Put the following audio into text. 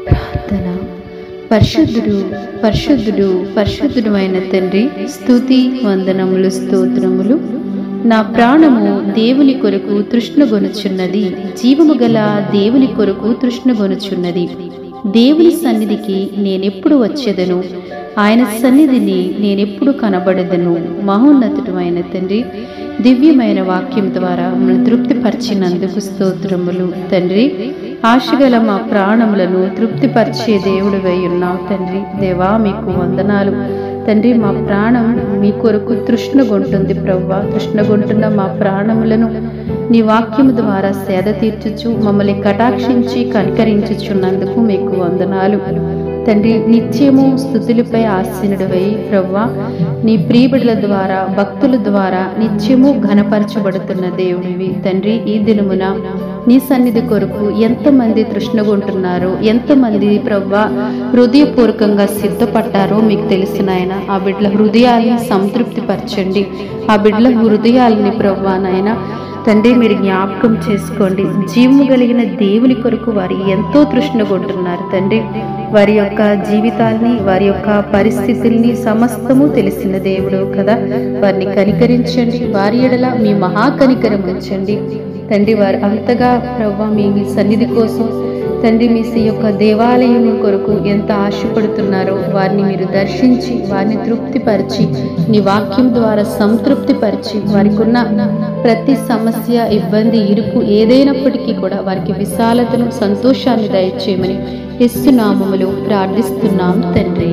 ప్రార్థన. పరిశుద్ధుడు పరిశుద్ధుడు పరిశుద్ధుడు అయిన తండ్రి, స్తుతి వందనములు స్తోత్రములు. నా ప్రాణము దేవుని కొరకు తృష్ణగొనుచున్నది, జీవము గల దేవుని కొరకు తృష్ణగొనుచున్నది. దేవుని సన్నిధికి నేనెప్పుడు వచ్చేదను, ఆయన సన్నిధిని నేనెప్పుడు కనబడదను. మహోన్నతుడు అయిన తండ్రి, దివ్యమైన వాక్యం ద్వారా మమ్మల్ని తృప్తిపరిచినందుకు స్తోత్రములు తండ్రి. ఆశగల మా ప్రాణములను తృప్తిపరిచే దేవుడివై ఉన్నావు తండ్రి. దేవా, మీకు వందనాలు తండ్రి. మా ప్రాణం మీ కొరకు తృష్ణగొంటుంది ప్రభువా. తృష్ణగొంటున్న మా ప్రాణములను నీ వాక్యము ద్వారా సేద తీర్చుచు మమ్మల్ని కటాక్షించి కనికరించుచున్నందుకు మీకు వందనాలు తండ్రి. నిత్యము స్తుతులపై ఆసీనుడివై ప్రభువా, నీ ప్రియబిడల ద్వారా భక్తుల ద్వారా నిత్యము ఘనపరచబడుతున్న దేవుడివి తండ్రి. ఈ దినమున నీ సన్నిధి కొరకు ఎంతమంది తృష్ణగొంటున్నారో, ఎంతమంది ప్రభువా హృదయపూర్వకంగా సిద్ధపడ్డారో మీకు తెలిసిన ఆయన. ఆ బిడ్డల హృదయాల్ని సంతృప్తిపరచండి. ఆ బిడ్డల హృదయాలని ప్రభువా నాయన తండ్రి మీరు జ్ఞాపకం చేసుకోండి. జీవము కలిగిన దేవుని కొరకు వారు ఎంతో తృష్ణగొంటున్నారు తండ్రి. వారి యొక్క జీవితాల్ని, వారి యొక్క పరిస్థితుల్ని సమస్తము తెలిసిన దేవుడు కదా. వారిని కనికరించండి. వారి ఎడల మీ మహాకనికరం ఉంచండి తండ్రి. వారు అంతగా ప్రభువా మీ సన్నిధి కోసం తండ్రి మీ యొక్క దేవాలయం కొరకు ఎంత ఆశపడుతున్నారో వారిని మీరు దర్శించి వారిని తృప్తిపరిచి నీ వాక్యం ద్వారా సంతృప్తిపరిచి వారికి ఉన్న ప్రతి సమస్య, ఇబ్బంది, ఇరుకు ఏదైనప్పటికీ కూడా వారికి విశాలతను, సంతోషాన్ని దయచేయమని యేసు నామములో ప్రార్థిస్తున్నాం తండ్రి.